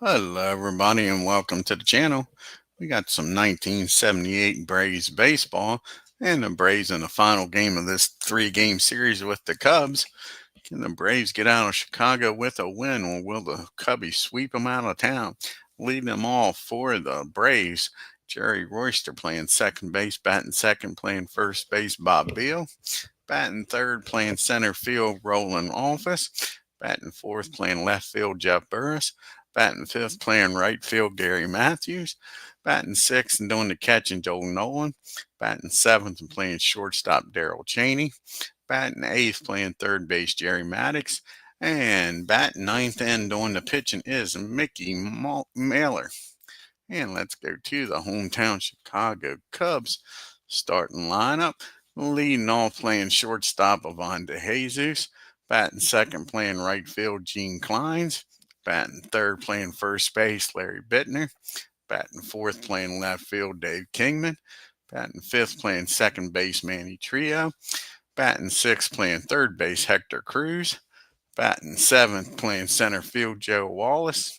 Hello, everybody, and welcome to the channel. We got some 1978 Braves baseball, and the Braves in the final game of this three-game series with the Cubs. Can the Braves get out of Chicago with a win, or will the Cubbies sweep them out of town? Leading them all for the Braves, Jerry Royster playing second base, batting second, playing first base, Bob Beal. Batting third, playing center field, Roland Office. Batting fourth, playing left field, Jeff Burris. Batting fifth, playing right field, Gary Matthews. Batting sixth and doing the catching, Joel Nolan. Batting seventh and playing shortstop, Daryl Cheney. Batting eighth, playing third base, Jerry Maddox. And batting ninth and doing the pitching is Mickey Mahler. And let's go to the hometown Chicago Cubs starting lineup. Leading off playing shortstop, Ivan DeJesus. Batting second, playing right field, Gene Kleins. Batting third, playing first base, Larry Bittner. Batting fourth, playing left field, Dave Kingman. Batting fifth, playing second base, Manny Trio. Batting sixth, playing third base, Hector Cruz. Batting seventh, playing center field, Joe Wallace.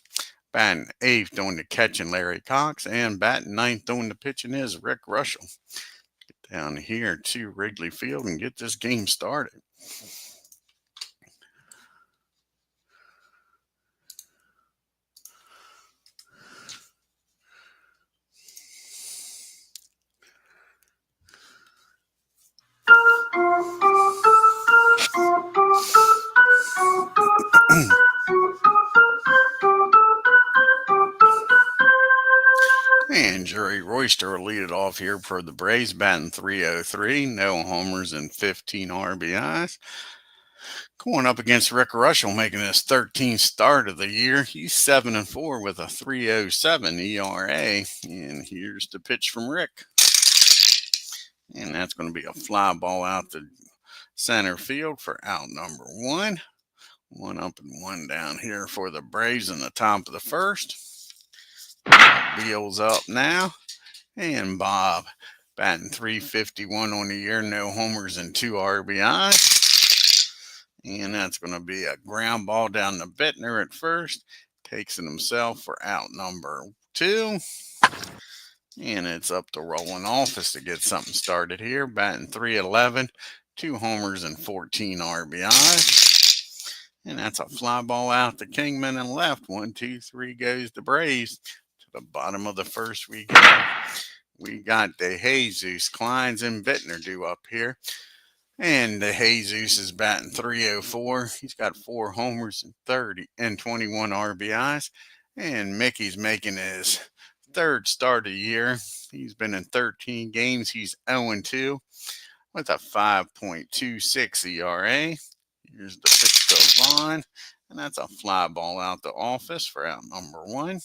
Batting eighth, doing the catching, Larry Cox. And batting ninth, doing the pitching is Rick Rushell. Get down here to Wrigley Field and get this game started. And Jerry Royster will lead it off here for the Braves, batting 303, no homers and 15 RBIs. Going up against Rick Rushell, making his 13th start of the year. He's 7-4 with a 3.07 ERA. And here's the pitch from Rick. And that's going to be a fly ball out to center field for out number one. One up and one down here for the Braves in the top of the first. Beal's up now. And Bob batting 351 on the year, no homers and 2 RBIs. And that's going to be a ground ball down to Bittner at first. Takes it himself for out number two. And it's up to Roland Office to get something started here. Batting 311, 2 homers and 14 RBIs. And that's a fly ball out to Kingman and left. 1, 2, 3 goes the Braves. To the bottom of the first, we got DeJesus, Kleins, and Bittner due up here. And DeJesus is batting 304. He's got 4 homers and 21 RBIs. And Mickey's making his third start of the year. He's been in 13 games. He's 0-2 with a 5.26 ERA. Here's the pitch to Vaughn, and that's a fly ball out to Office for out number one.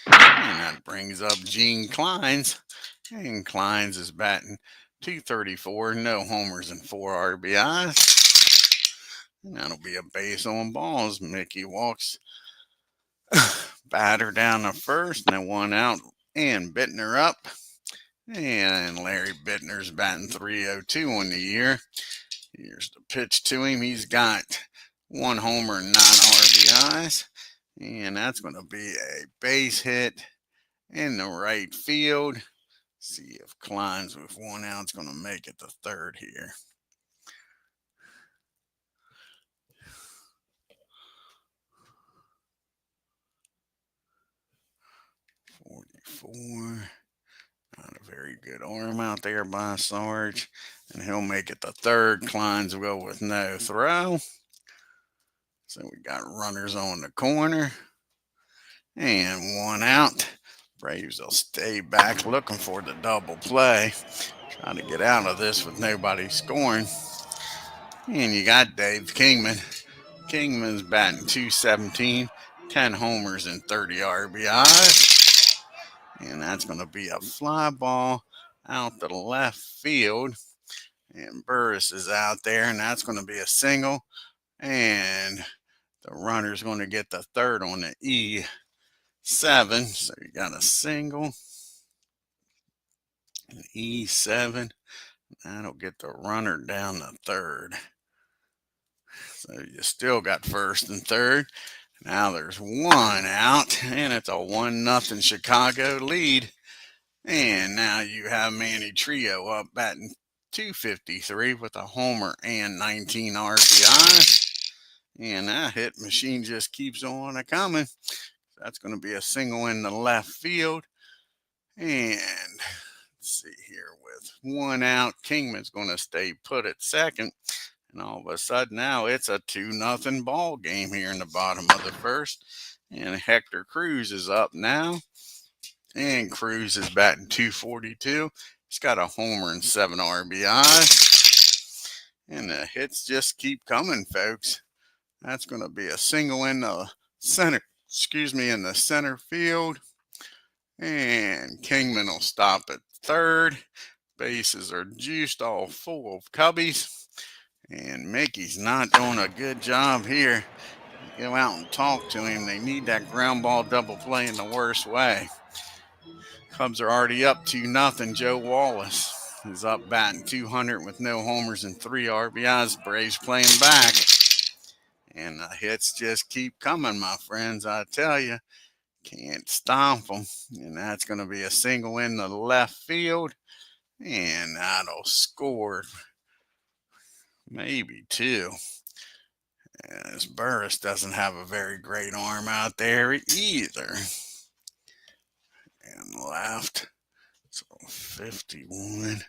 And that brings up Gene Kleins. And Kleins is batting 234, no homers and 4 RBIs. And that'll be a base on balls. Mickey walks batter down the first, and then one out, and Bittner up. And Larry Bittner's batting 302 on the year. Here's the pitch to him. He's got 1 homer and 9 RBIs. And that's going to be a base hit in the right field. See if Kleins with 1 out is going to make it to third here. Not a very good arm out there by Sarge. And he'll make it to third. Kleins will go with no throw. So we got runners on the corner. And 1 out. Braves will stay back looking for the double play. Trying to get out of this with nobody scoring. And you got Dave Kingman. Kingman's batting 217, 10 homers and 30 RBIs. And that's going to be a fly ball out to the left field. And Burris is out there, and that's going to be a single. And the runner's going to get the third on the E7. So you got a single. An E7. That'll get the runner down to third. So you still got first and third. Now there's one out, and it's a 1-0 Chicago lead. And now you have Manny Trio up batting 253 with a homer and 19 RBI. And that hit machine just keeps on a coming. That's going to be a single in the left field. And let's see here, with one out, Kingman's going to stay put at second. And all of a sudden now it's a 2-0 ball game here in the bottom of the first. And Hector Cruz is up now. And Cruz is batting 242. He's got a homer and 7 RBIs. And the hits just keep coming, folks. That's going to be a single in the center, in the center field. And Kingman will stop at third. Bases are juiced, all full of cubbies. And Mickey's not doing a good job here. Go out and talk to him. They need that ground ball double play in the worst way. Cubs are already up 2-0. Joe Wallace is up batting 200 with no homers and 3 RBIs. Braves playing back. And the hits just keep coming, my friends. I tell you, can't stomp them. And that's going to be a single in the left field. And that'll score maybe 2. As Burris doesn't have a very great arm out there either. And left. So 51.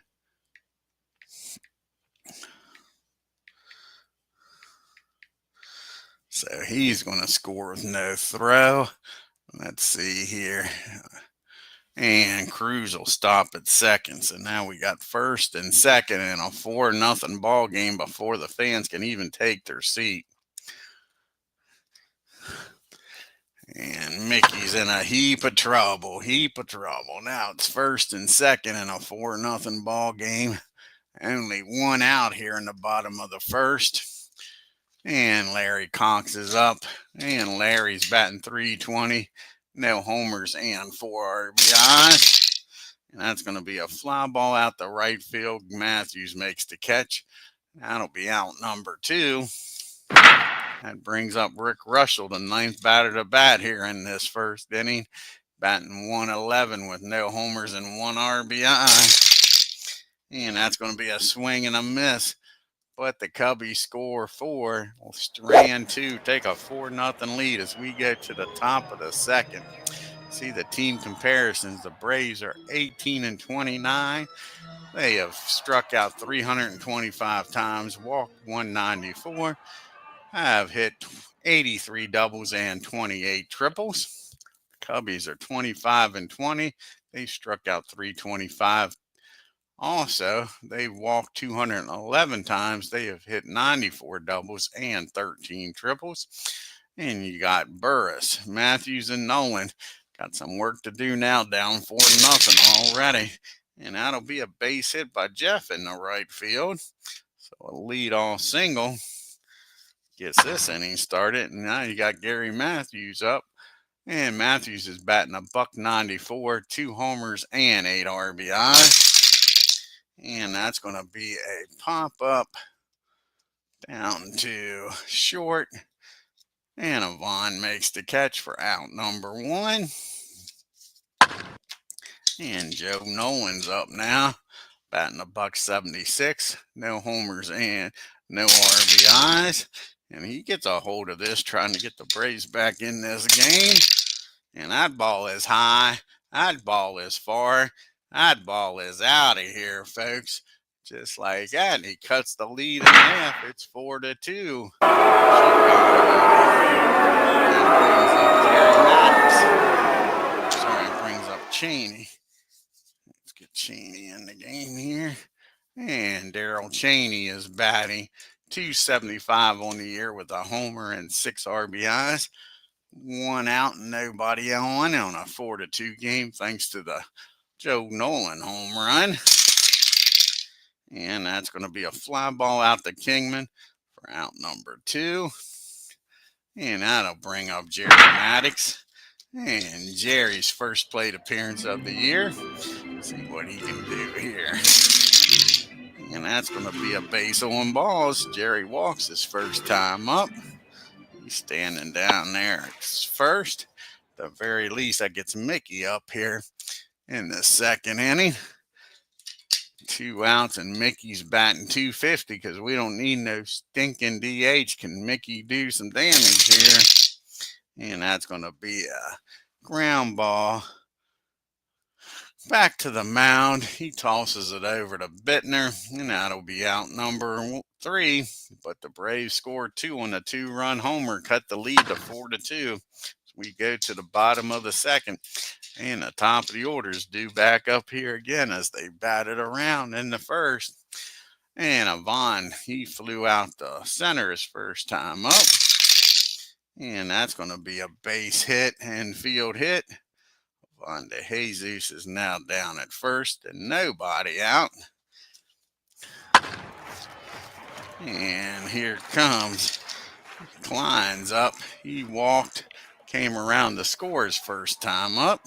So he's going to score with no throw. Let's see here. And Cruz will stop at second. So now we got first and second in a 4-0 ball game before the fans can even take their seat. And Mickey's in a heap of trouble. Now it's first and second in a 4-0 ball game. Only one out here in the bottom of the first. And Larry Cox is up. And Larry's batting 320. No homers and 4 RBIs. And that's going to be a fly ball out the right field. Matthews makes the catch. That'll be out number 2. That brings up Rick Ruschel, the 9th batter to bat here in this first inning. Batting 111 with no homers and 1 RBI. And that's going to be a swing and a miss. But the Cubbies score 4. Strand 2 take a 4-0 lead as we get to the top of the second. See the team comparisons. The Braves are 18-29. They have struck out 325 times, walked 194, have hit 83 doubles and 28 triples. Cubbies are 25-20. They struck out 325. Also, they've walked 211 times. They have hit 94 doubles and 13 triples. And you got Burris, Matthews, and Nolan. Got some work to do now, down 4-0 already. And that'll be a base hit by Jeff in the right field. So a lead-off single gets this inning started. And now you got Gary Matthews up. And Matthews is batting a .194, 2 homers, and 8 RBI. And that's going to be a pop-up down to short. And Avon makes the catch for out number 1. And Joe Nolan's up now, batting a .176, no homers and no RBIs. And he gets a hold of this, trying to get the Braves back in this game. And that ball is high. That ball is far. That ball is out of here, folks. Just like that. And he cuts the lead in half. It's 4-2. Brings up Cheney. Let's get Cheney in the game here. And Daryl Cheney is batting .275 on the year with a homer and 6 RBIs. 1 out and nobody on a 4-2 game thanks to the Joe Nolan home run. And that's going to be a fly ball out to Kingman for out number 2. And that'll bring up Jerry Maddox. And Jerry's first plate appearance of the year. Let's see what he can do here. And that's going to be a base on balls. Jerry walks his first time up. He He's standing down there at first. At the very least, that gets Mickey up here in the second inning. 2 outs, and Mickey's batting .250 because we don't need no stinking DH. Can Mickey do some damage here? And that's going to be a ground ball. Back to the mound. He tosses it over to Bittner, and that'll be out number 3. But the Braves scored 2 on a 2-run homer, cut the lead to 4-2. We go to the bottom of the second, and the top of the order's due back up here again as they batted around in the first. And Avon, he flew out the center his first time up, and that's going to be a base hit and field hit. Vande Jesus is now down at first and nobody out. And here comes Klein's up. He walked, came around to score his first time up.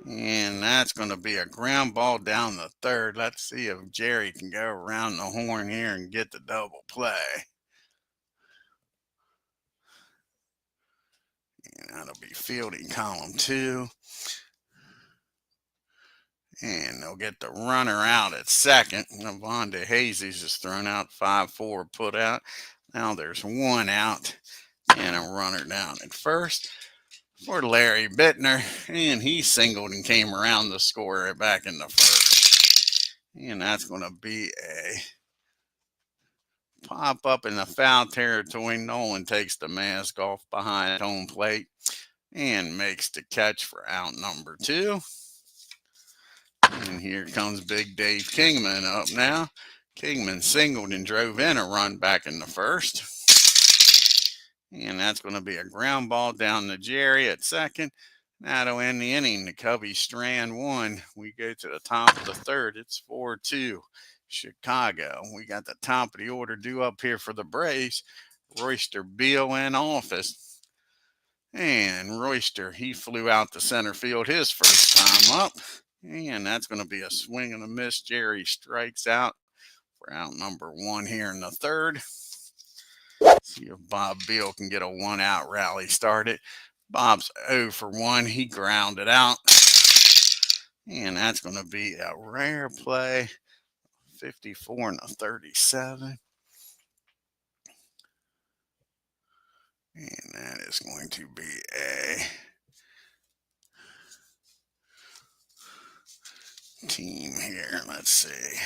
And that's going to be a ground ball down the third. Let's see if Jerry can go around the horn here and get the double play. And that'll be fielding column 2. And they'll get the runner out at second. Navonde Jesus is thrown out, 5-4 put out. Now there's 1 out and a runner down at first for Larry Bittner. And he singled and came around to score it back in the first. And that's going to be a pop up in the foul territory. Nolan takes the mask off behind home plate and makes the catch for out number 2. And here comes Big Dave Kingman up now. Kingman singled and drove in a run back in the first. And that's going to be a ground ball down to Jerry at second. That'll end the inning. The Cubbies strand 1. We go to the top of the third. It's 4-2 Chicago. We got the top of the order due up here for the Braves. Royster, Beal in office. And Royster, he flew out to center field his first time up. And that's going to be a swing and a miss. Jerry strikes out for out number 1 here in the third. See if Bob Beal can get a 1-out rally started. Bob's 0 for 1. He grounded out. And that's going to be a rare play. 54 and a 37. And that is going to be a team here. Let's see.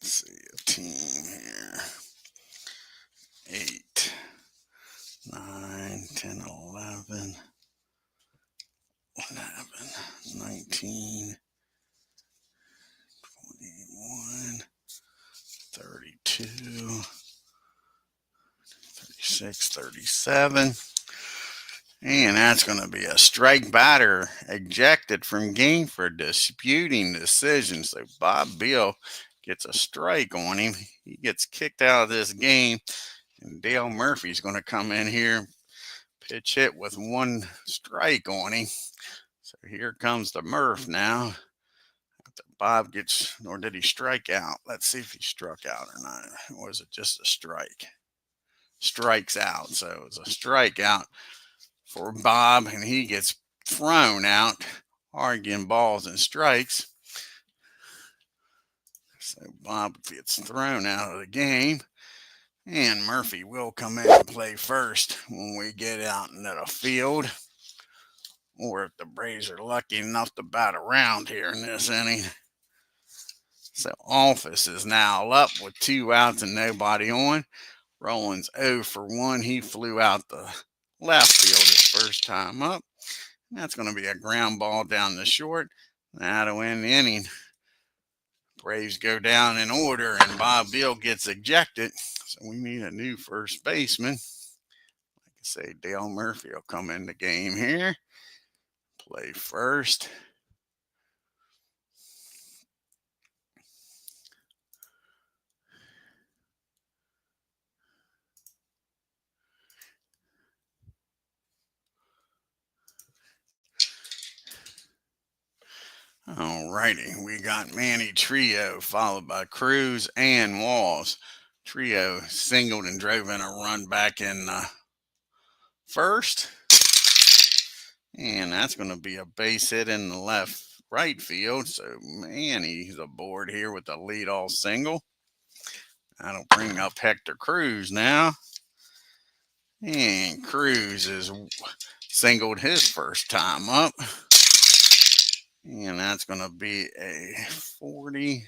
Let's see a team here. 8, 9, 10, 11, 19, 21, 32, 36, 37. And that's going to be a strike batter ejected from game for disputing decision. So Bob Beal gets a strike on him. He gets kicked out of this game. And Dale Murphy's going to come in here, pitch hit with 1 strike on him. So here comes the Murph now. Bob gets, or did he strike out? Let's see if he struck out or not. Or was it just a strike? Strikes out. So it was a strikeout for Bob, and he gets thrown out, arguing balls and strikes. So Bob gets thrown out of the game, and Murphy will come in and play first when we get out into the field, or if the Braves are lucky enough to bat around here in this inning. So Office is now up with 2 outs and nobody on. Rollins 0 for 1. He flew out the left field his first time up. And that's going to be a ground ball down the short. That'll end the inning. Braves go down in order, and Bob Beal gets ejected. So we need a new first baseman. Like I say, Dale Murphy will come in the game here. Play first. All Alrighty, we got Manny Trio followed by Cruz and Walls. Trio singled and drove in a run back in first. And that's going to be a base hit in the right field. So Manny's aboard here with the leadoff single. That'll bring up Hector Cruz now. And Cruz is singled his first time up. And that's going to be a 40.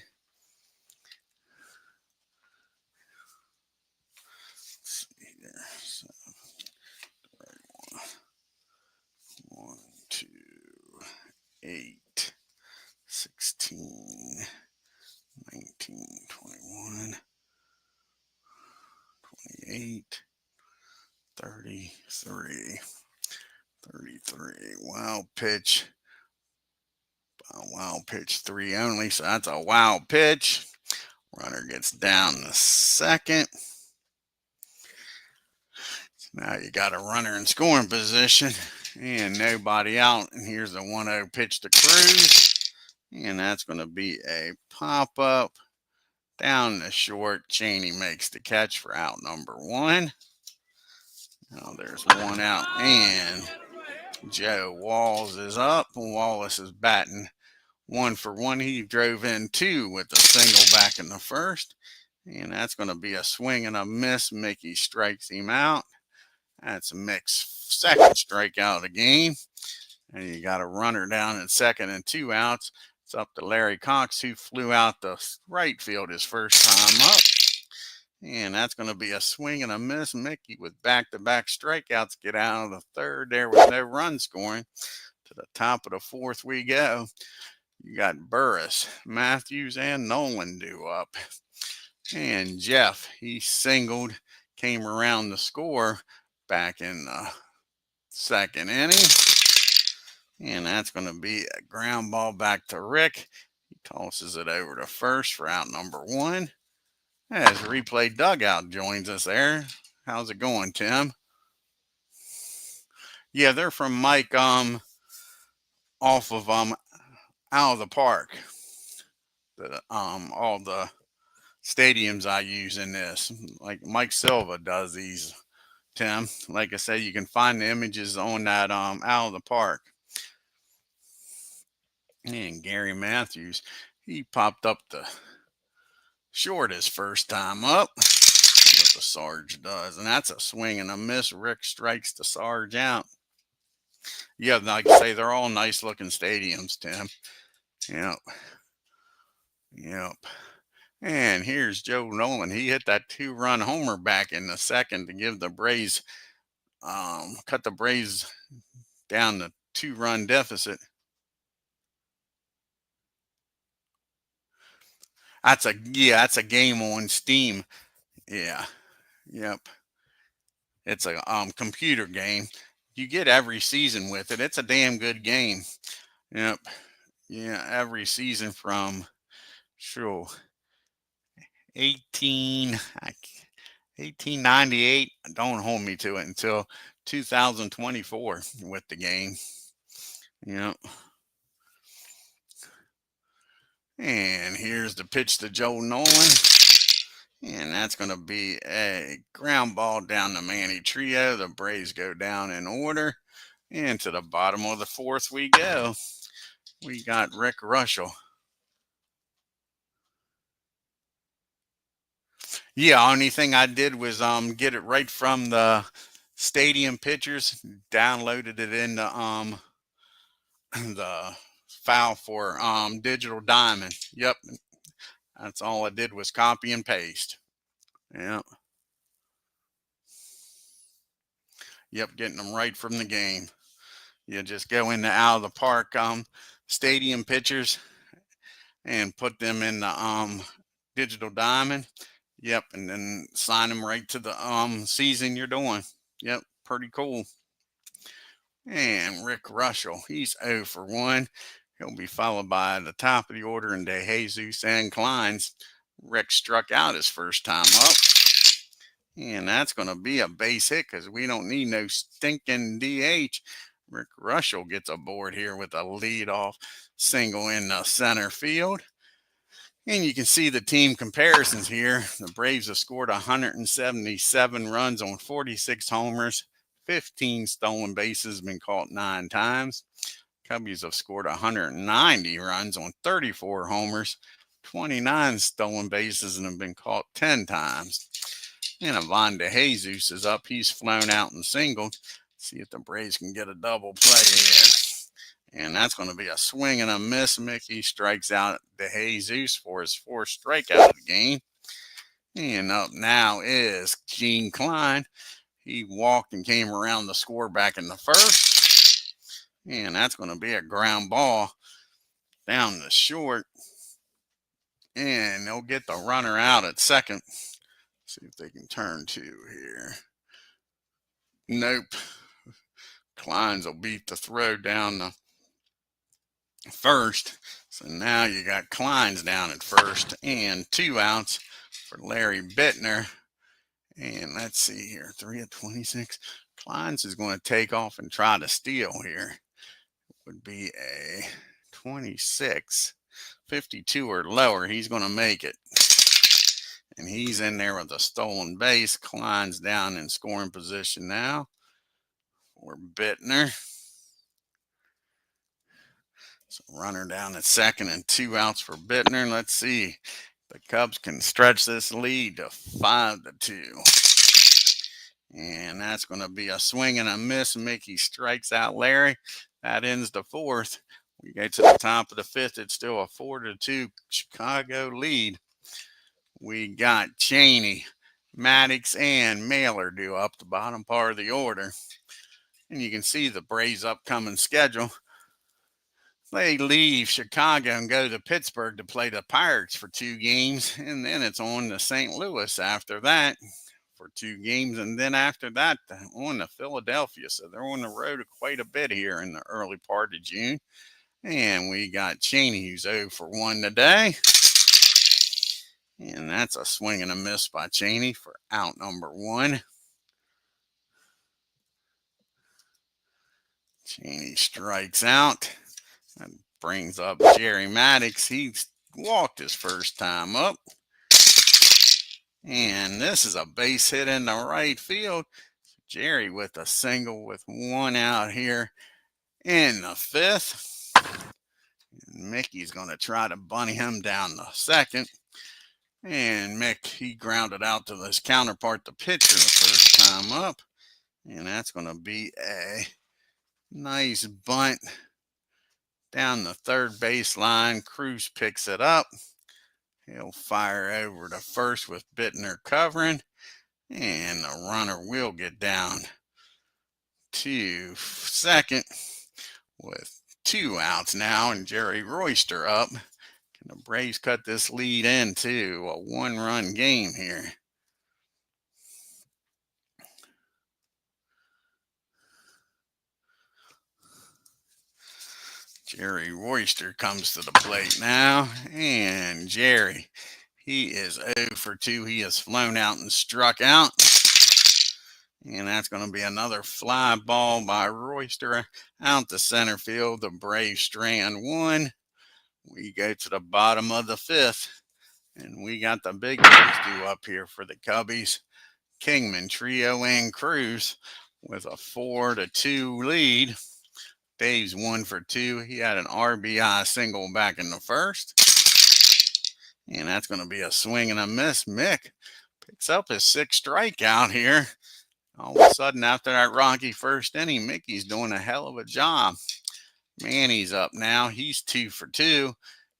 Let's see there. So, right one. 1, 2, 8, 16, 19, 21, 28, 33. Wild pitch. Wild pitch 3 only, so that's a wild pitch. Runner gets down to second. So now you got a runner in scoring position and nobody out. And here's the 1-0 pitch to Cruz. And that's going to be a pop-up down the short. Cheney makes the catch for out number 1. Now there's 1 out, and Joe Walls is up. Wallace is batting 1 for 1. He drove in 2 with a single back in the first. And that's going to be a swing and a miss. Mickey strikes him out. That's Mick's second strikeout of the game. And you got a runner down at second and 2 outs. It's up to Larry Cox, who flew out the right field his first time up. And that's going to be a swing and a miss. Mickey with back-to-back strikeouts get out of the third there with no run scoring. To the top of the fourth we go. You got Burris, Matthews, and Nolan due up. And Jeff, he singled, came around the score back in the second inning. And that's going to be a ground ball back to Rick. He tosses it over to first for out number 1. As Replay Dugout joins us there. How's it going, Tim? Yeah, they're from Mike off of Out of the Park. All the stadiums I use in this. Like Mike Silva does these, Tim. Like I said, you can find the images on that Out of the Park. And Gary Matthews, he popped up the short his first time up. What the Sarge does. And that's a swing and a miss. Rick strikes the Sarge out. Yeah, like I say, they're all nice looking stadiums, Tim. Yep. And here's Joe Nolan. He hit that 2-run homer back in the second to give the Braves, cut the Braves down the 2-run deficit. That's a game on Steam. Yeah. Yep. It's a computer game. You get every season with it. It's a damn good game. Yep. Yeah, every season from 1898. Don't hold me to it until 2024 with the game. Yep. And here's the pitch to Joe Nolan. And that's going to be a ground ball down the Manny Trio. The Braves go down in order. And to the bottom of the fourth we go. We got Rick Ruschel. Yeah, only thing I did was get it right from the stadium pictures, downloaded it into the file for Digital Diamond. Yep. That's all I did was copy and paste. Yep. Yep, getting them right from the game. You just go into Out of the Park stadium pictures and put them in the Digital Diamond. Yep, and then sign them right to the season you're doing. Yep, pretty cool. And Rick Ruschel, he's 0 for 1. He'll be followed by the top of the order in DeJesus and Kleins. Rick struck out his first time up. And that's going to be a base hit because we don't need no stinking DH. Rick Ruschel gets aboard here with a leadoff single in the center field. And you can see the team comparisons here. The Braves have scored 177 runs on 46 homers, 15 stolen bases, been caught 9 times. Cubbies have scored 190 runs on 34 homers, 29 stolen bases, and have been caught 10 times. And Ivan DeJesus is up. He's flown out and singled. See if the Braves can get a double play here. And that's going to be a swing and a miss. Mickey strikes out DeJesus for his 4th strikeout of the game. And up now is Gene Klein. He walked and came around the score back in the 1st. And that's going to be a ground ball down the short. And they'll get the runner out at 2nd. See if they can turn 2 here. Nope. Kleins will beat the throw down the 1st. So now you got Kleins down at 1st and 2 outs for Larry Bittner. And let's see here, 3 of 26. Kleins is going to take off and try to steal here. It would be a 26, 52 or lower. He's going to make it. And he's in there with a stolen base. Kleins down in scoring position now for Bittner. So runner down at 2nd and 2 outs for Bittner. Let's see. The Cubs can stretch this lead to 5-2. And that's going to be a swing and a miss. Mickey strikes out Larry. That ends the 4th. We get to the top of the 5th. It's still a 4-2 Chicago lead. We got Cheney, Maddox, and Mahler due up the bottom part of the order. And you can see the Braves' upcoming schedule. They leave Chicago and go to Pittsburgh to play the Pirates for 2 games. And then it's on to St. Louis after that for 2 games. And then after that, on to Philadelphia. So they're on the road quite a bit here in the early part of June. And we got Cheney, who's 0 for 1 today. And that's a swing and a miss by Cheney for out number 1. Cheney strikes out. That brings up Jerry Maddox. He walked his first time up. And this is a base hit in the right field. Jerry with a single with 1 out here in the 5th. And Mickey's going to try to bunny him down the 2nd. And Mick, he grounded out to his counterpart, the pitcher, the first time up. And that's going to be a nice bunt down the 3rd baseline. Cruz picks it up. He'll fire over to 1st with Bittner covering. And the runner will get down to 2nd with 2 outs now. And Jerry Royster up. Can the Braves cut this lead into a 1-run game here? Jerry Royster comes to the plate now, and Jerry, he is 0 for 2. He has flown out and struck out, and that's going to be another fly ball by Royster out to center field. The Braves strand 1. We go to the bottom of the 5th, and we got the big boys due up here for the Cubbies. Kingman, Trio, and Cruz with a 4-2 lead. Dave's 1 for 2. He had an RBI single back in the 1st. And that's going to be a swing and a miss. Mick picks up his 6th strikeout here. All of a sudden, after that rocky 1st inning, Mickey's doing a hell of a job. Manny's up now. He's 2 for 2.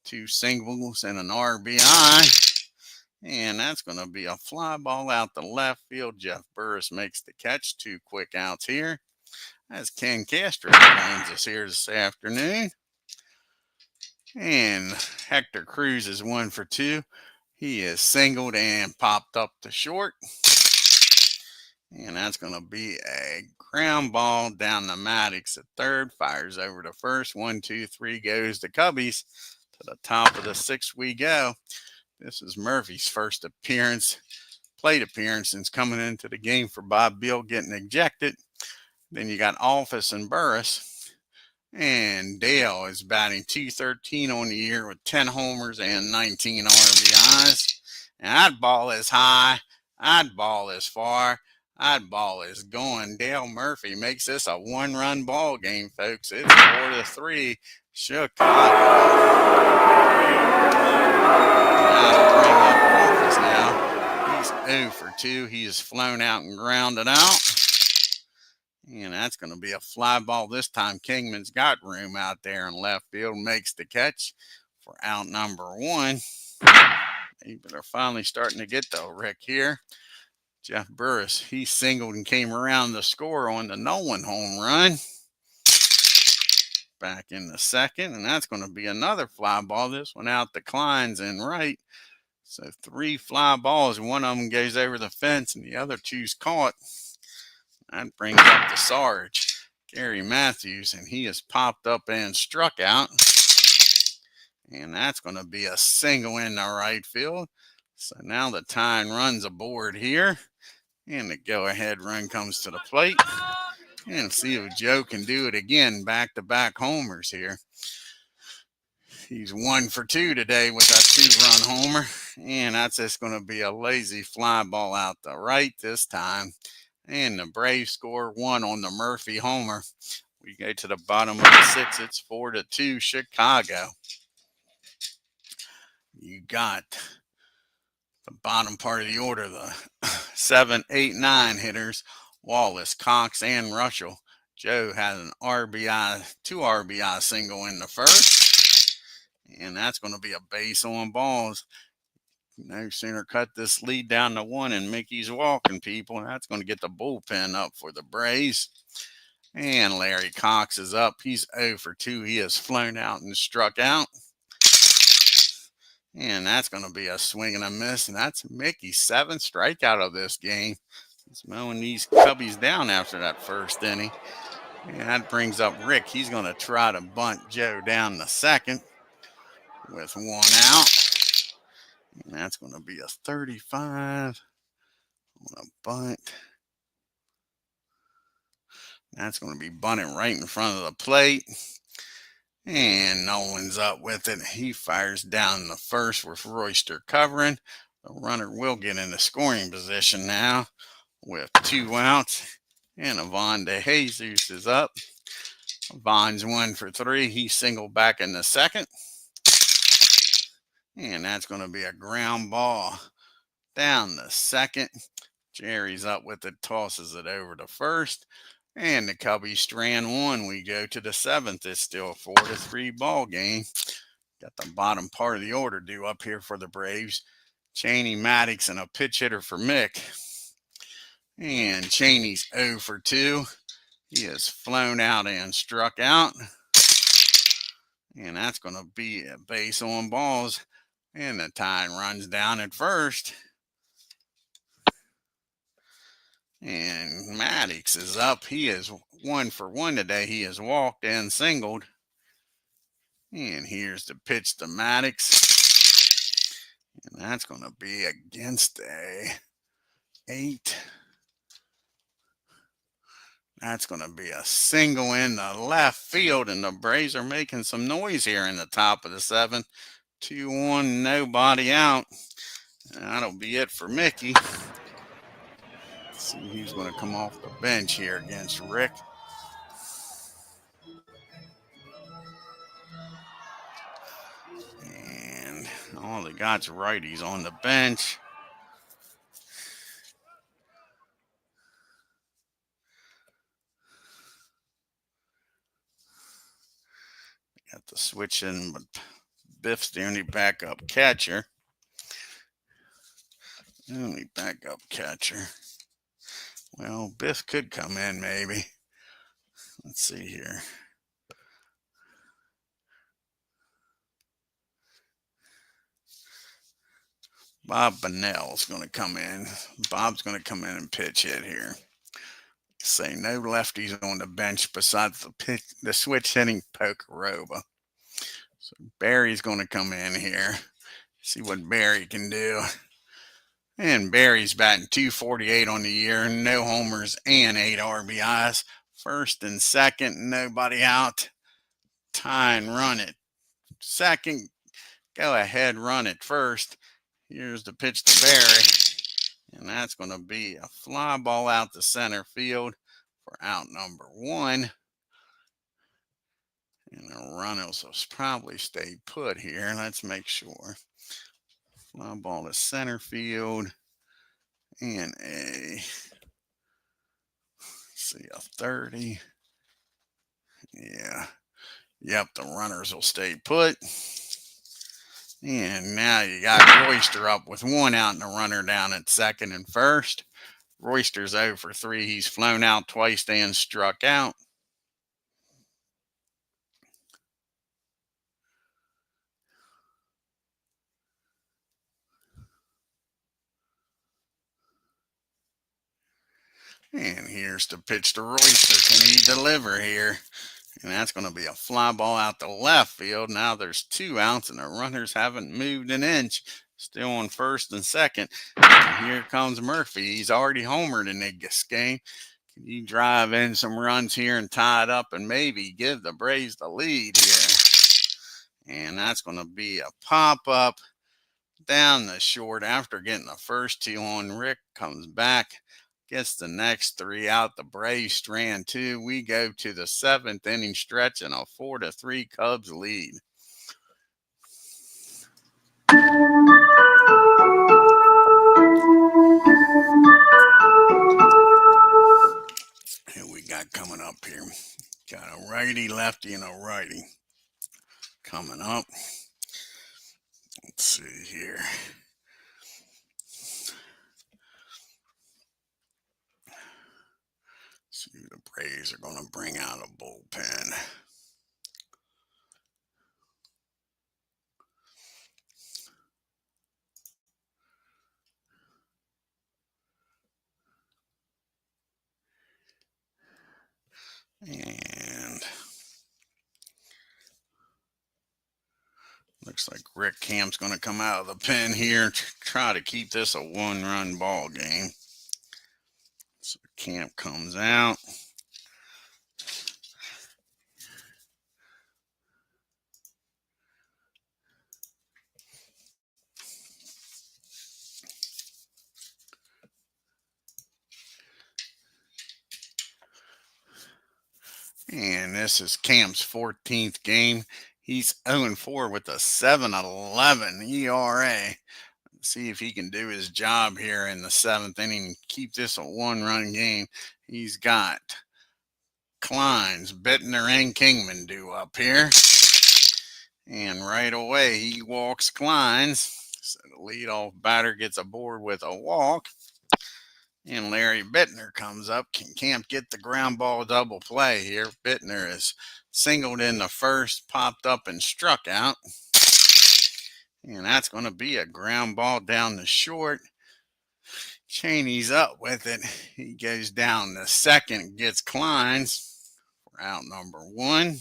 2 singles and an RBI. And that's going to be a fly ball out the left field. Jeff Burris makes the catch. 2 quick outs here. As Ken Castro joins us here this afternoon. And Hector Cruz is 1 for 2. He is singled and popped up to short. And that's going to be a ground ball down the Maddox at 3rd. Fires over to 1st. 1, 2, 3 goes the Cubbies. To the top of the 6th we go. This is Murphy's first plate appearance since coming into the game for Bob Beal getting ejected. Then you got Office and Burris. And Dale is batting .213 on the year with 10 homers and 19 RBIs. And that ball is high. That ball is far. That ball is going. Dale Murphy makes this a one-run ball game, folks. It's 4-3. Chicago. Now. He's 0 for 2. He is flown out and grounded out. And that's going to be a fly ball this time. Kingman's got room out there in left field. Makes the catch for out number 1. Maybe they're finally starting to get the Rick here. Jeff Burris, he singled and came around the score on the Nolan home run. Back in the second, and that's going to be another fly ball. This one out to Kleins and right. So 3 fly balls. One of them goes over the fence, and the other 2's caught. That brings up the Sarge, Gary Matthews, and he has popped up and struck out. And that's going to be a single in the right field. So now the tying run's aboard here. And the go-ahead run comes to the plate. And see if Joe can do it again. Back-to-back homers here. He's 1 for 2 today with that 2-run homer. And that's just going to be a lazy fly ball out the right this time. And the Braves score 1 on the Murphy homer. We go to the bottom of the 6th. It's 4-2 Chicago. You got the bottom part of the order, the 7, 8, 9 hitters, Wallace, Cox, and Ruschel. Joe had an RBI, 2 RBI single in the first. And that's going to be a base on balls. No sooner cut this lead down to 1 and Mickey's walking, people. That's going to get the bullpen up for the Braves. And Larry Cox is up. He's 0 for 2. He has flown out and struck out. And that's going to be a swing and a miss. And that's Mickey's 7th strikeout of this game. He's mowing these Cubbies down after that first inning. And that brings up Rick. He's going to try to bunt Joe down the second with 1 out. And that's going to be a 35 on a bunt. That's going to be bunting right in front of the plate. And Nolan's up with it. He fires down the first with Royster covering. The runner will get in the scoring position now with 2 outs. And Ivan De Jesus is up. Ivan's 1 for 3. He singled back in the second. And that's going to be a ground ball down the second. Jerry's up with it, tosses it over to first. And the Cubbies strand 1. We go to the 7th. It's still a 4-3 ball game. Got the bottom part of the order due up here for the Braves. Cheney, Maddox, and a pitch hitter for Mick. And Cheney's 0 for 2. He has flown out and struck out. And that's going to be a base on balls. And the tying runs down at first. And Maddox is up. He is 1 for 1 today. He has walked and singled. And here's the pitch to Maddox. And that's going to be against a 8. That's going to be a single in the left field. And the Braves are making some noise here in the top of the 7th. 2-1, nobody out. And that'll be it for Mickey. Let's see who's going to come off the bench here against Rick. And all they got's righties on the bench. Got the switch in, but Biff's the only backup catcher. Only backup catcher. Well, Biff could come in maybe. Let's see here. Bob Bunnell's going to come in. Bob's going to come in and pitch hit here. Say no lefties on the bench besides the switch hitting Pocoroba. So Barry's going to come in here. See what Barry can do. And Barry's batting .248 on the year. No homers and 8 RBIs. First and second, nobody out. Tie and run it. Second, go ahead, run it first. Here's the pitch to Barry. And that's going to be a fly ball out to center field for out number 1. And the runners will probably stay put here. Let's make sure. Fly ball to center field. And a 30. Yeah. Yep, the runners will stay put. And now you got Royster up with 1 out and a runner down at second and first. Royster's 0 for 3. He's flown out twice and struck out. And here's the pitch to Royster. Can he deliver here? And that's going to be a fly ball out to left field. Now there's 2 outs and the runners haven't moved an inch. Still on first and second. And here comes Murphy. He's already homered in this game. Can you drive in some runs here and tie it up and maybe give the Braves the lead here? And that's going to be a pop-up down the short after getting the first 2 on. Rick comes back. Gets the next 3 out. The Braves strand 2. We go to the 7th inning stretch and a 4-3 Cubs lead. Who we got coming up here? Got a righty, lefty, and a righty coming up. Let's see here. See who the Braves are going to bring out a bullpen. And looks like Rick Camp's going to come out of the pen here to try to keep this a 1-run ball game. So Camp comes out. And this is Camp's 14th game. He's 0-4 with a 7.11 ERA. Let's see if he can do his job here in the 7th inning and keep this a 1-run game. He's got Kleins, Bittner, and Kingman due up here. And right away, he walks Kleins. So the leadoff batter gets aboard with a walk. And Larry Bittner comes up. Can Camp get the ground ball double play here? Bittner is singled in the first, popped up, and struck out. And that's going to be a ground ball down the short. Cheney's up with it. He goes down the second, gets Kleins for out number 1.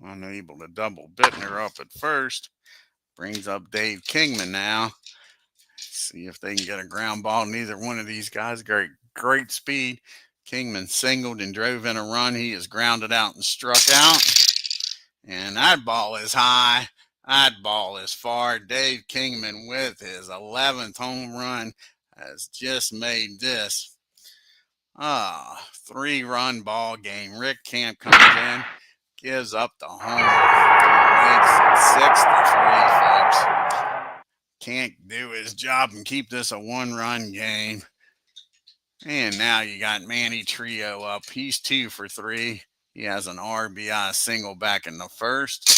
Unable to double Bittner up at first. Brings up Dave Kingman now. See if they can get a ground ball. Neither one of these guys great speed. Kingman singled and drove in a run. He is grounded out and struck out. And that ball is high. That ball is far. Dave Kingman with his 11th home run has just made this a 3-run ball game. Rick Camp comes in, gives up the homer. Makes it 6-3, folks. Can't do his job and keep this a 1-run game. And now you got Manny Trio up. He's 2 for 3. He has an RBI single back in the first.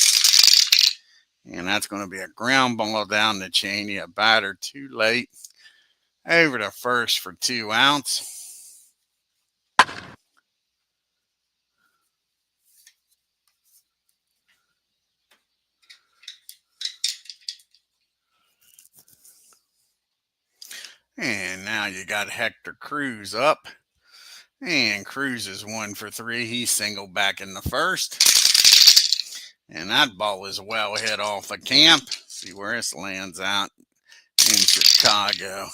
And that's going to be a ground ball down to Cheney. A batter too late. Over to first for 2 outs. And now you got Hector Cruz up. And Cruz is 1 for 3. He singled back in the first. And that ball is well hit off of Camp. See where this lands out in Chicago.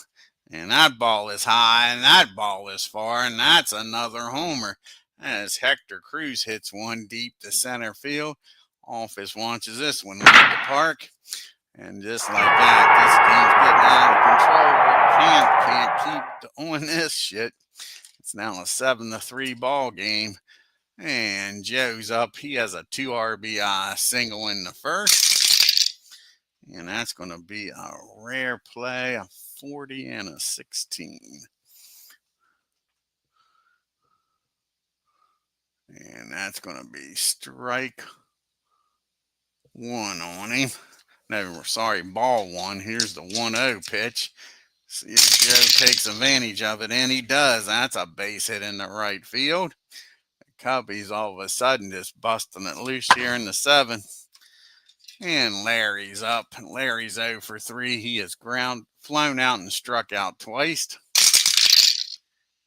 And that ball is high, and that ball is far, and that's another homer. as Hector Cruz hits one deep to center field. Office launches this one into the park. And just like that, this game's getting out of control. Rick Camp can't keep on this shit. It's now a 7-3 ball game. And Joe's up. He has a 2 RBI single in the first. And that's going to be a rare play, a 40 and a 16. And that's going to be strike one on him. No, sorry, ball one. Here's the 1-0 pitch. See if Joe takes advantage of it, and he does. That's a base hit in the right field. The Cubbies all of a sudden just busting it loose here in the 7th. And Larry's up. Larry's 0 for 3. He has flown out and struck out twice.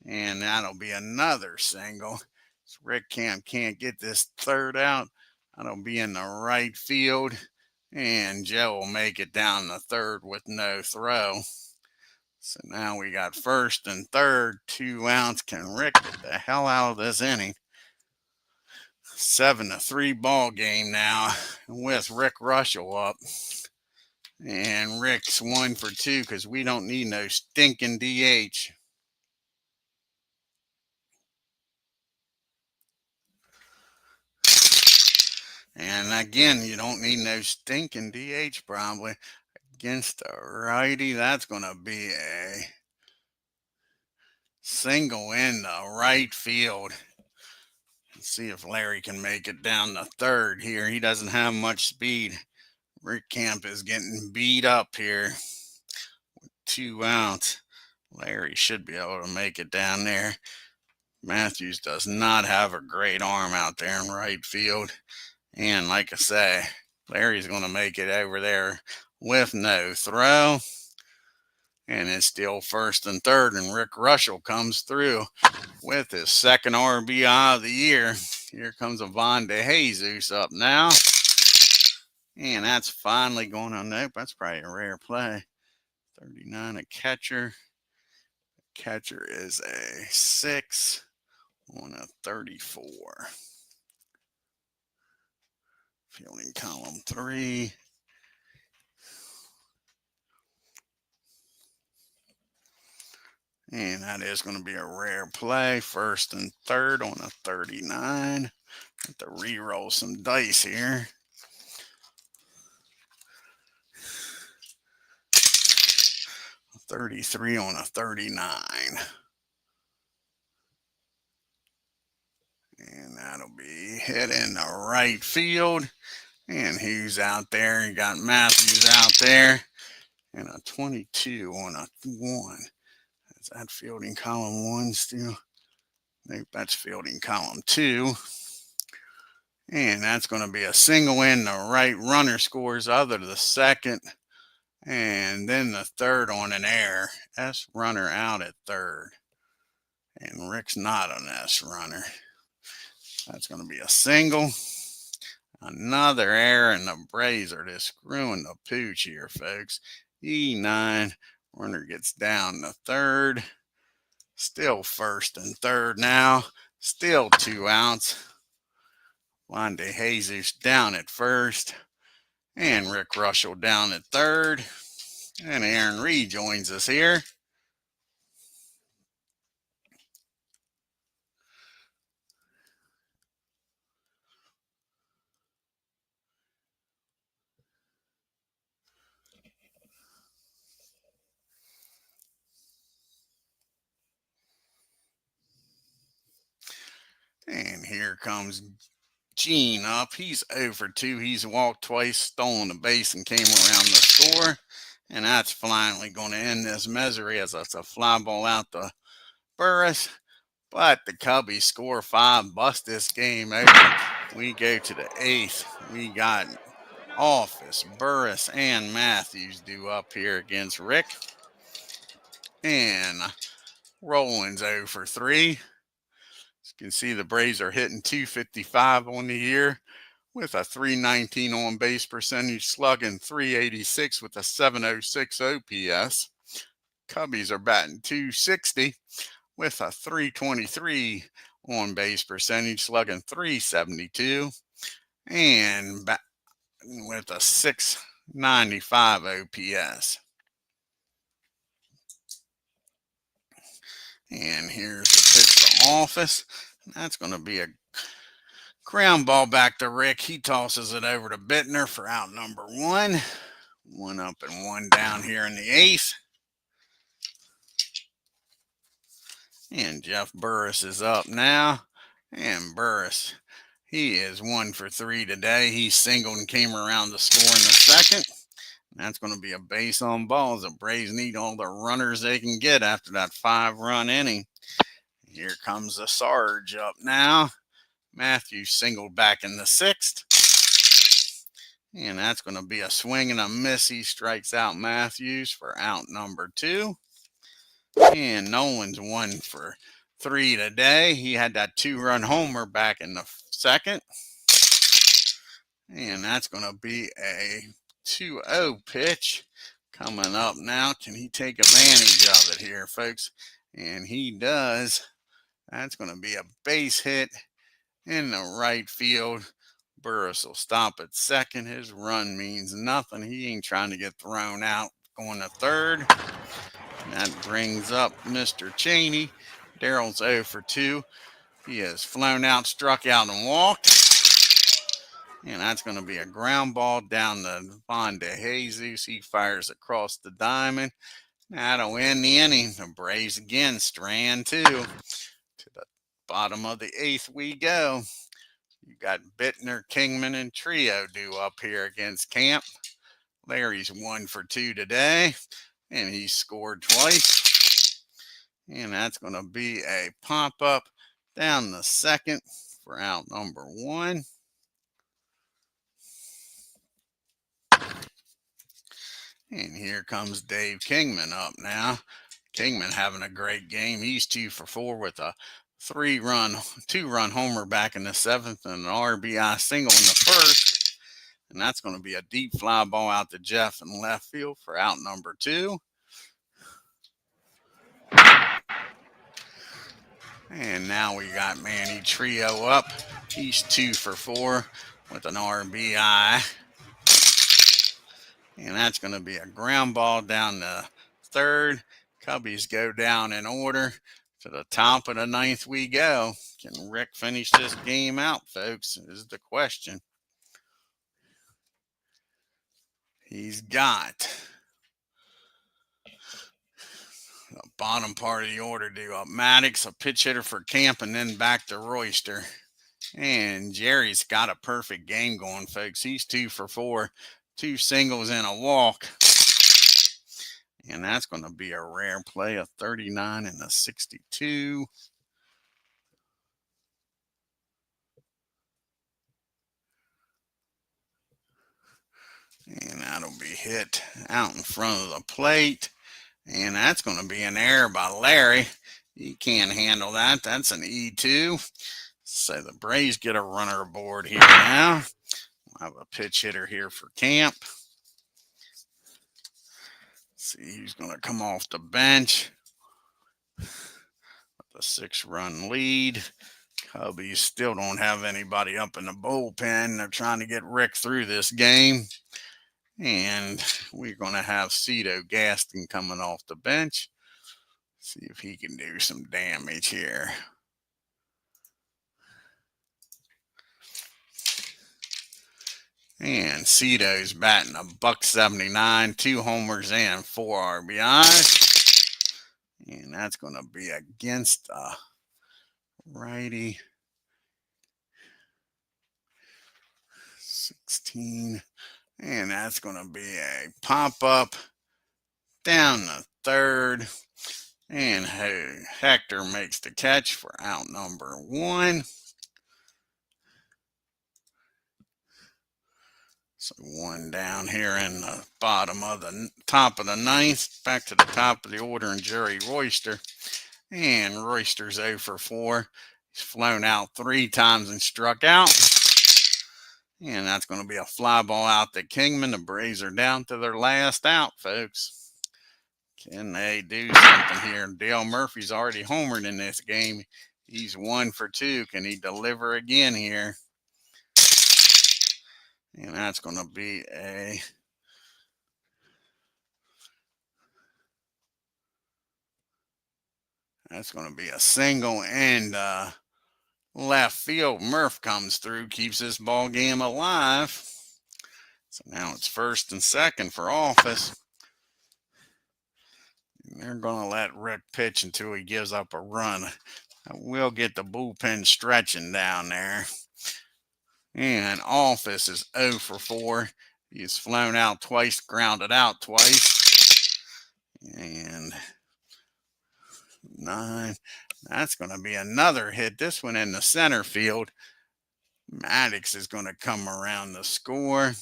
And that'll be another single. So Rick Camp can't get this third out. That'll be in the right field. And Joe will make it down the third with no throw. So now we got first and third, 2 outs. Can Rick get the hell out of this inning? 7-3 ball game now with Rick Ruschel up. And Rick's 1 for 2 because we don't need no stinking DH. And again, you don't need no stinking DH probably. Against a righty, that's going to be a single in the right field. Let's see if Larry can make it down the third here. He doesn't have much speed. Rick Camp is getting beat up here with 2 outs. Larry should be able to make it down there. Matthews does not have a great arm out there in right field. And like I say, Larry's going to make it over there with no throw. And it's still first and third. And Rick Ruschel comes through with his 2nd RBI of the year. Here comes Ivan DeJesus up now. And that's finally going on. Nope, that's probably a rare play. 39, a catcher. Catcher is a 6 on a 34. Fielding column 3. And that is going to be a rare play. First and third on a 39. Have to re-roll some dice here. 33 on a 39. And that'll be hit in the right field. And who's out there? You got Matthews out there. And a 22 on a 1. Is that fielding column 1 still? Nope, that's fielding column 2. And that's going to be a single in the right. Runner scores other the second. And then the third on an error. S runner out at third. And Rick's not an S runner. That's going to be a single. Another error, and the Braves are just screwing the pooch here, folks. E9. Runner gets down to third. Still first and third now. Still 2 outs. Juan DeJesus down at first. And Rick Ruschel down at third. And Aaron Reed joins us here. And here comes Gene up. He's 0 for 2. He's walked twice, stolen a base, and came around the score. And that's finally going to end this misery as it's a fly ball out to Burris. But the Cubbies score 5, bust this game over. We go to the 8th. We got Office, Burris, and Matthews due up here against Rick. And Rollins 0 for 3. As you can see, the Braves are hitting 255 on the year with a 319 on base percentage, slugging 386 with a 706 OPS. Cubbies are batting 260 with a 323 On base percentage, slugging .372. And back with a .695 OPS. And here's the pitch to Office. That's going to be a ground ball back to Rick. He tosses it over to Bittner for out number 1. 1 up and 1 down here in the 8th. And Jeff Burris is up now. And Burris, he is 1 for 3 today. He singled and came around to score in the 2nd. That's going to be a base on balls. The Braves need all the runners they can get after that 5-run inning. Here comes the Sarge up now. Matthews singled back in the 6th. And that's going to be a swing and a miss. He strikes out Matthews for out number 2. And Nolan's 1 for 3 today. He had that 2-run homer back in the 2nd. And that's going to be a 2-0 pitch coming up now. Can he take advantage of it here, folks? And he does. That's going to be a base hit in the right field. Burris will stop at 2nd. His run means nothing. He ain't trying to get thrown out. Going to 3rd. That brings up Mr. Cheney. Darrell's 0 for 2. He has flown out, struck out, and walked. And that's going to be a ground ball down the Von de Jesus. He fires across the diamond. That'll end the inning. The Braves again, strand 2. To the bottom of the 8th we go. You got Bittner, Kingman, and Trio due up here against Camp. Larry's 1 for 2 today, and he scored twice. And that's going to be a pop-up down the 2nd for out number 1. And here comes Dave Kingman up now. Kingman having a great game. He's 2 for 4 with a 2-run homer back in the 7th and an RBI single in the 1st. And that's going to be a deep fly ball out to Jeff in left field for out number 2. And now we got Manny Trio up. He's 2 for 4 with an RBI. And that's going to be a ground ball down the 3rd. Cubbies go down in order. To the top of the 9th we go. Can Rick finish this game out, folks, is the question. He's got the bottom part of the order due up. Maddox, a pitch hitter for Camp, and then back to Royster. And Jerry's got a perfect game going, folks. He's 2 for 4. 2 singles and a walk. And that's going to be a rare play, a 39 and a 62. And that'll be hit out in front of the plate. And that's going to be an error by Larry. He can't handle that. That's an E2. So the Braves get a runner aboard here now. We'll have a pitch hitter here for Camp. See who's going to come off the bench with a 6-run lead. Cubbies still don't have anybody up in the bullpen. They're trying to get Rick through this game. And we're going to have Cito Gaston coming off the bench. See if he can do some damage here. And Cito's batting a .179, 2 homers and 4 RBIs. And that's going to be against a righty. 16. And that's going to be a pop-up down the 3rd. And Hector makes the catch for out number 1. So 1 down here in the bottom of the top of the 9th. Back to the top of the order and Jerry Royster. And Royster's 0 for 4. He's flown out 3 times and struck out. And that's going to be a fly ball out to Kingman. The Braves are down to their last out, folks. Can they do something here? Dale Murphy's already homered in this game. He's 1 for 2. Can he deliver again here? And that's going to be a single, and left field. Murph comes through, keeps this ball game alive. So now it's 1st and 2nd for Office. And they're going to let Rick pitch until he gives up a run. We'll get the bullpen stretching down there. And Office is 0 for 4. He's flown out twice, grounded out twice. And 9. That's going to be another hit. This one in the center field. Maddox is going to come around the score.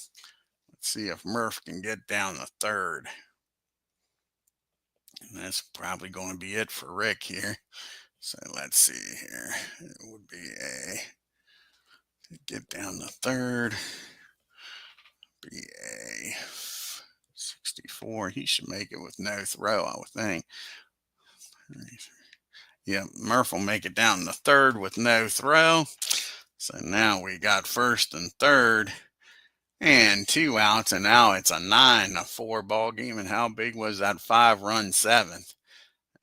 Let's see if Murph can get down the 3rd. And that's probably going to be it for Rick here. So let's see here. It would be get down the 3rd. Be a 64. He should make it with no throw, I would think. Yeah, Murph will make it down the 3rd with no throw. So now we got 1st and 3rd and 2 outs, and now it's a 9-4 ball game. And how big was that 5-run 7th?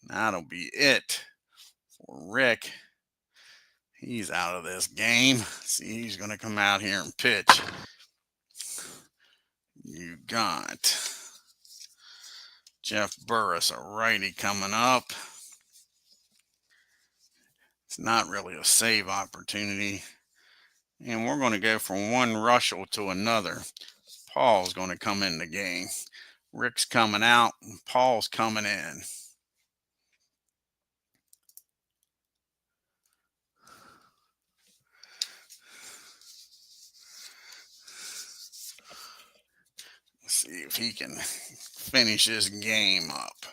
And that'll be it for Rick. He's out of this game. See, he's going to come out here and pitch. You got Jeff Burris, a righty, coming up. It's not really a save opportunity. And we're going to go from one REUSCHEL to another. Paul's going to come in the game. Rick's coming out, and Paul's coming in. Let's see if he can finish this game up.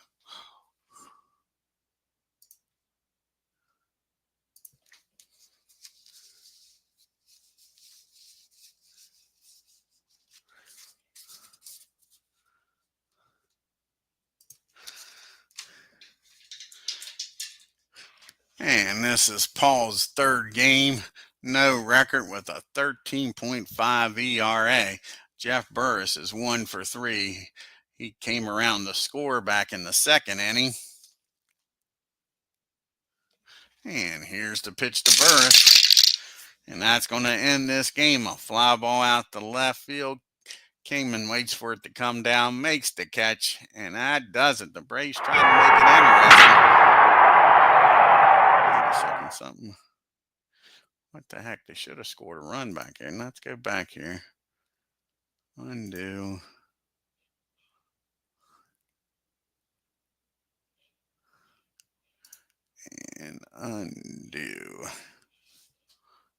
And this is Paul's 3rd game. No record with a 13.5 ERA. Jeff Burris is 1 for 3. He came around the score back in the 2nd inning. And here's the pitch to Burris. And that's going to end this game. A fly ball out to left field. Kingman waits for it to come down, makes the catch, and that does it. The Braves try to make it interesting. Wait a second, something. What the heck? They should have scored a run back here. Let's go back here. Undo. And undo.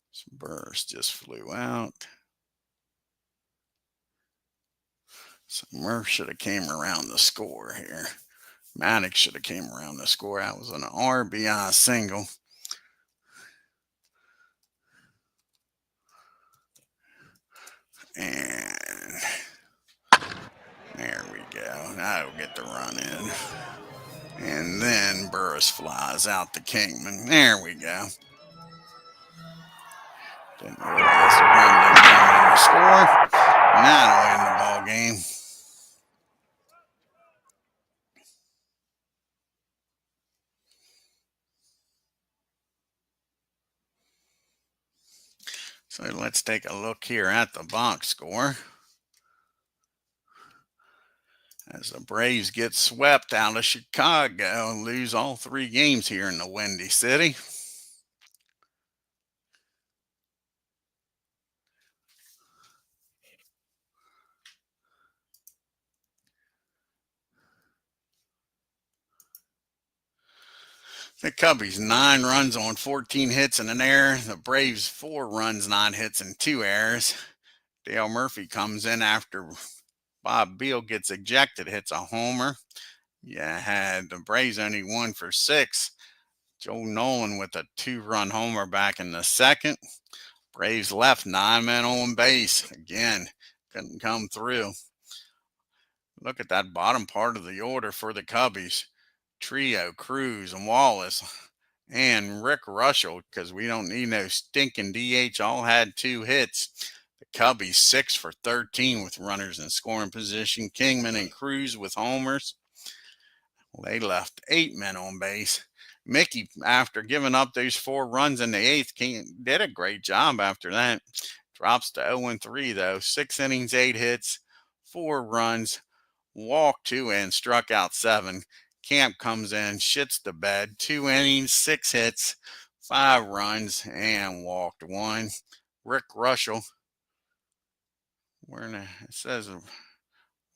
This burst just flew out. So Murph should have came around the score here. Maddox should have came around the score. That was an RBI single. And there we go. Now we'll get the run in. And then Burris flies out to Kingman. There we go. Didn't realize the run didn't come in the score. And that'll end the ball game. So let's take a look here at the box score. As the Braves get swept out of Chicago and lose all 3 games here in the Windy City. The Cubbies 9 runs on 14 hits and an error. The Braves 4 runs, 9 hits and 2 errors. Dale Murphy comes in after Bob Beal gets ejected, hits a homer. You had the Braves only 1 for 6. Joe Nolan with a 2-run homer back in the 2nd. Braves left 9 men on base. Again, couldn't come through. Look at that bottom part of the order for the Cubbies. Trio, Cruz, and Wallace. And Rick Ruschel, because we don't need no stinking DH, all had 2 hits. The Cubbies 6 for 13 with runners in scoring position. Kingman and Cruz with homers. Well, they left 8 men on base. Mickey, after giving up those 4 runs in the 8th, did a great job after that. Drops to 0-3, though. 6 innings, 8 hits, 4 runs, walked 2 and struck out 7. Camp comes in, shits the bed. 2 innings, 6 hits, 5 runs, and walked 1. Rick Ruschel, it says,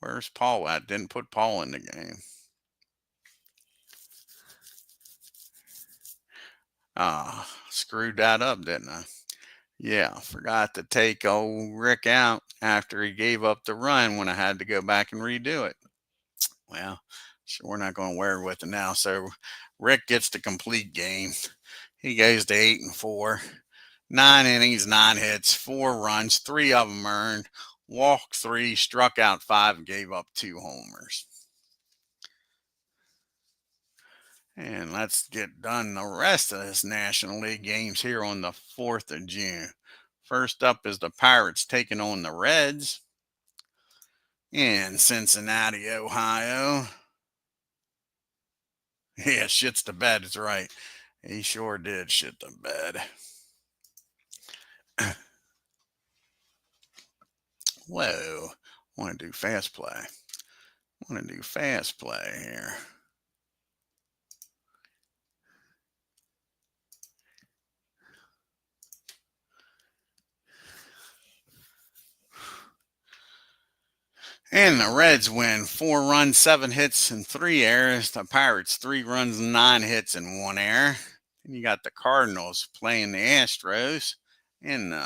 where's Paul at? Didn't put Paul in the game. Screwed that up, didn't I? Yeah, forgot to take old Rick out after he gave up the run when I had to go back and redo it. Well, sure, we're not going to wear with it now. So Rick gets the complete game. He goes to 8-4, 9 innings, 9 hits, 4 runs, 3 of them earned, walked 3, struck out 5, and gave up 2 homers. And let's get done the rest of this National League games here on the 4th of June. First up is the Pirates taking on the Reds in Cincinnati, Ohio. Yeah, shits the bed, it's right. He sure did shit the bed. Whoa, I want to do fast play. Here. And the Reds win 4 runs, 7 hits, and 3 errors. The Pirates 3 runs, 9 hits, and 1 error. And you got the Cardinals playing the Astros in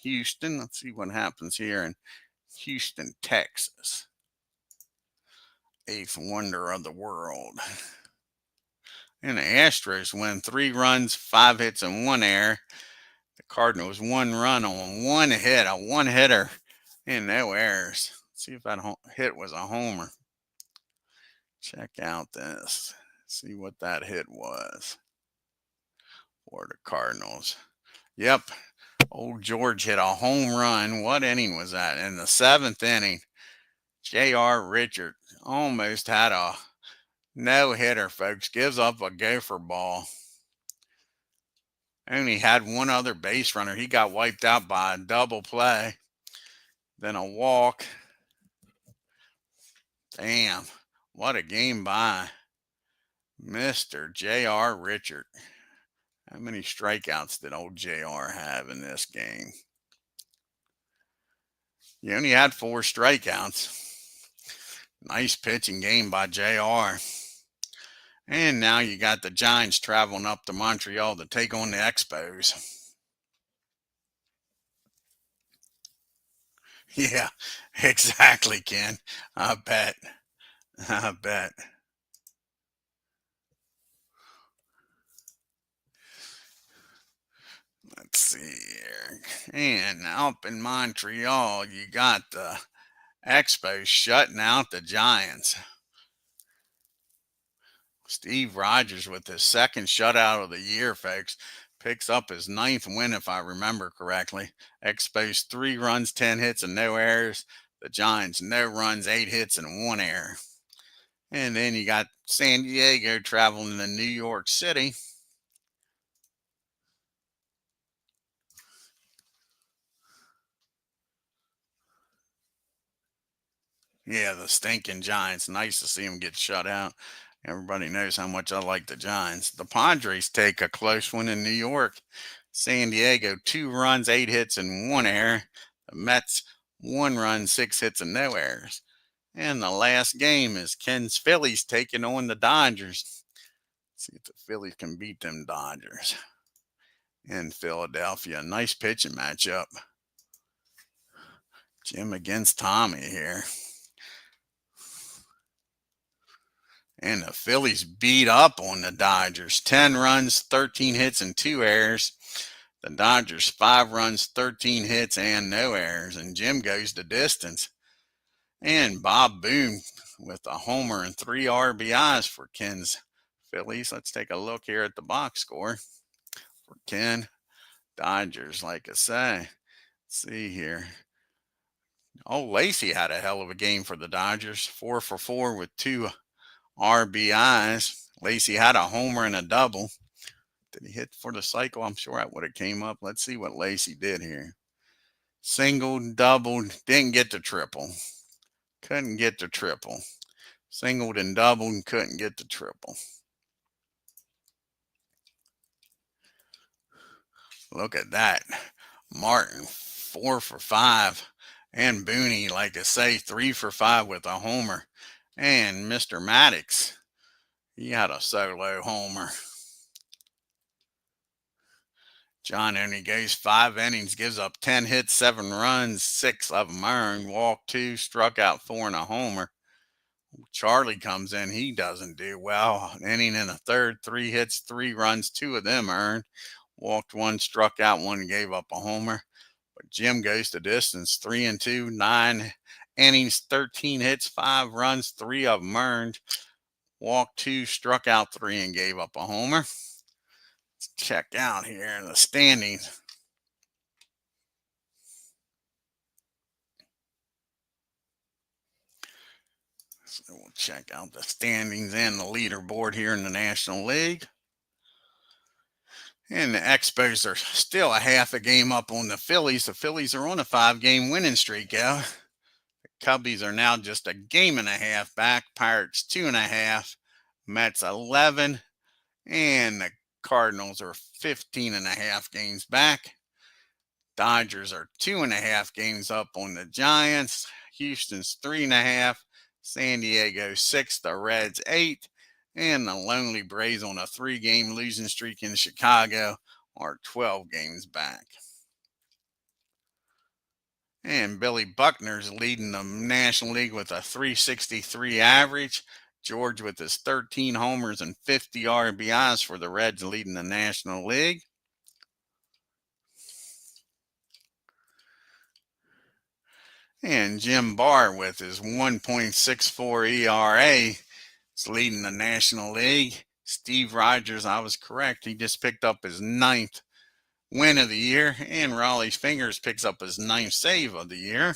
Houston. Let's see what happens here in Houston, Texas. 8th wonder of the world. And the Astros win 3 runs, 5 hits, and 1 error. The Cardinals 1 run on 1 hit, a 1-hitter, and no errors. Let's see if that hit was a homer. Check out this. See what that hit was for the Cardinals. Yep, old George hit a home run. What inning was that? In the 7th inning. J.R. Richard almost had a no-hitter, folks. Gives up a gopher ball. Only had 1 other base runner. He got wiped out by a double play. Then a walk. Damn, what a game by Mr. J.R. Richard. How many strikeouts did old J.R. have in this game? He only had 4 strikeouts. Nice pitching game by J.R. And now you got the Giants traveling up to Montreal to take on the Expos. Yeah, exactly, Ken. I bet. Let's see here. And up in Montreal, you got the Expos shutting out the Giants. Steve Rogers with his 2nd shutout of the year, folks. Picks up his 9th win, if I remember correctly. Expos 3 runs, 10 hits, and no errors. The Giants, no runs, 8 hits, and 1 error. And then you got San Diego traveling to New York City. Yeah, the stinking Giants. Nice to see them get shut out. Everybody knows how much I like the Giants. The Padres take a close one in New York. San Diego, 2 runs, 8 hits, and 1 error. The Mets, 1 run, 6 hits, and no errors. And the last game is Ken's Phillies taking on the Dodgers. Let's see if the Phillies can beat them Dodgers in Philadelphia. Nice pitching matchup. Jim against Tommy here. And the Phillies beat up on the Dodgers. 10 runs, 13 hits, and 2 errors. The Dodgers, 5 runs, 13 hits, and no errors. And Jim goes the distance. And Bob Boone with a homer and 3 RBIs for Ken's Phillies. Let's take a look here at the box score for Ken. Dodgers, like I say. Let's see here. Oh, Lacy had a hell of a game for the Dodgers. 4 for 4 with 2 RBIs. Lacy had a homer and a double. Did he hit for the cycle? I'm sure that would have came up. Let's see what Lacy did here. Singled, doubled, didn't get the triple. Couldn't get the triple. Singled and doubled and couldn't get the triple. Look at that. Martin, 4 for 5. And Booney, like I say, 3 for 5 with a homer. And Mr. Maddox, he had a solo homer. John only goes 5 innings, gives up 10 hits, 7 runs, 6 of them earned, walked 2, struck out 4 and a homer. Charlie comes in, he doesn't do well. An inning and a third, 3 hits, 3 runs, 2 of them earned. Walked 1, struck out 1, gave up a homer. But Jim goes the distance, 3 and 2, 9 innings, 13 hits, 5 runs, 3 of them earned. Walked 2, struck out 3, and gave up a homer. Let's check out here in the standings. So we'll check out the standings and the leaderboard here in the National League. And the Expos are still a half a game up on the Phillies. The Phillies are on a 5-game winning streak, The Cubbies are now just a game and a half back. Pirates 2.5. Mets 11. And the Cardinals are 15.5 games back. Dodgers are 2.5 games up on the Giants. Houston's 3.5. San Diego 6. The Reds 8. And the Lonely Braves on a 3-game losing streak in Chicago are 12 games back. And Billy Buckner's leading the National League with a .363 average. George with his 13 homers and 50 RBIs for the Reds leading the National League. And Jim Barr with his 1.64 ERA is leading the National League. Steve Rogers, I was correct. He just picked up his 9th win of the year. And Raleigh Fingers picks up his 9th save of the year.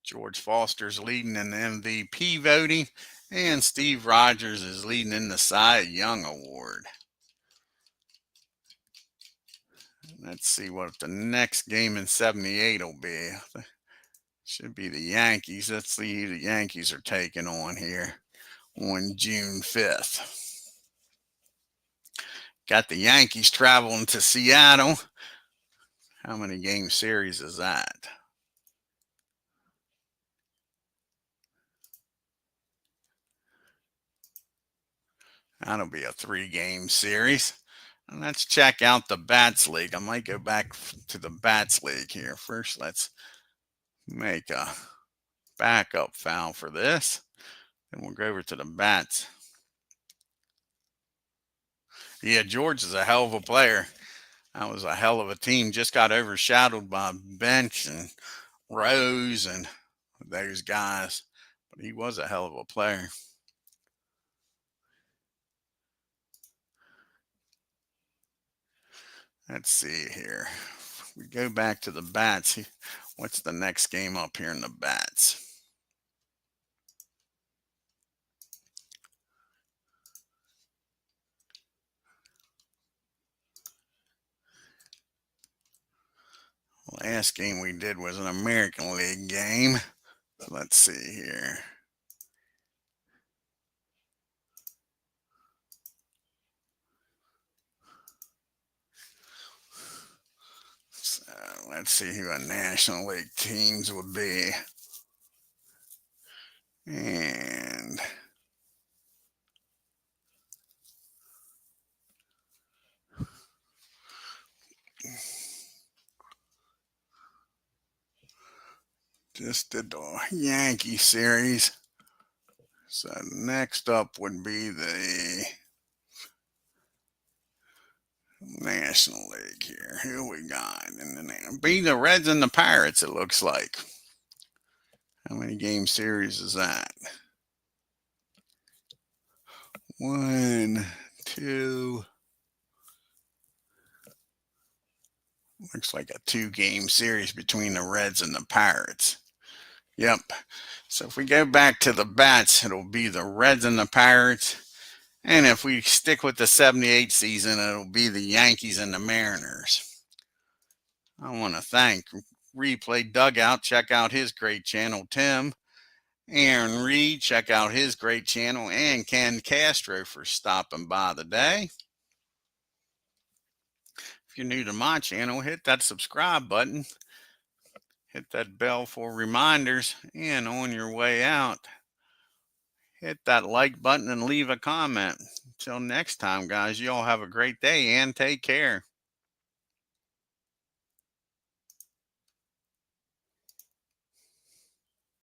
George Foster's leading in the MVP voting. And Steve Rogers is leading in the Cy Young Award. Let's see what the next game in 78 will be. Should be the Yankees. Let's see who the Yankees are taking on here on June 5th. Got the Yankees traveling to Seattle. How many game series is that? That'll be a 3-game series. And let's check out the Bats League. I might go back to the Bats League here. First, let's make a backup file for this. Then we'll go over to the Bats. Yeah, George is a hell of a player. That was a hell of a team. Just got overshadowed by Bench and Rose and those guys. But he was a hell of a player. Let's see here. We go back to the Bats. What's the next game up here in the Bats? Last game we did was an American League game. So let's see here. So let's see who our National League teams would be. And just did the Yankee series. So next up would be the National League here. Who we got? And then be the Reds and the Pirates, it looks like. How many game series is that? 1, 2. Looks like a 2-game series between the Reds and the Pirates. Yep. So if we go back to the bats, it'll be the Reds and the Pirates. And if we stick with the 78 season, it'll be the Yankees and the Mariners. I want to thank Replay Dugout. Check out his great channel, Tim. Aaron Reed, check out his great channel. And Ken Castro for stopping by today. If you're new to my channel, hit that subscribe button. Hit that bell for reminders. And on your way out, hit that like button and leave a comment. Until next time, guys, you all have a great day and take care.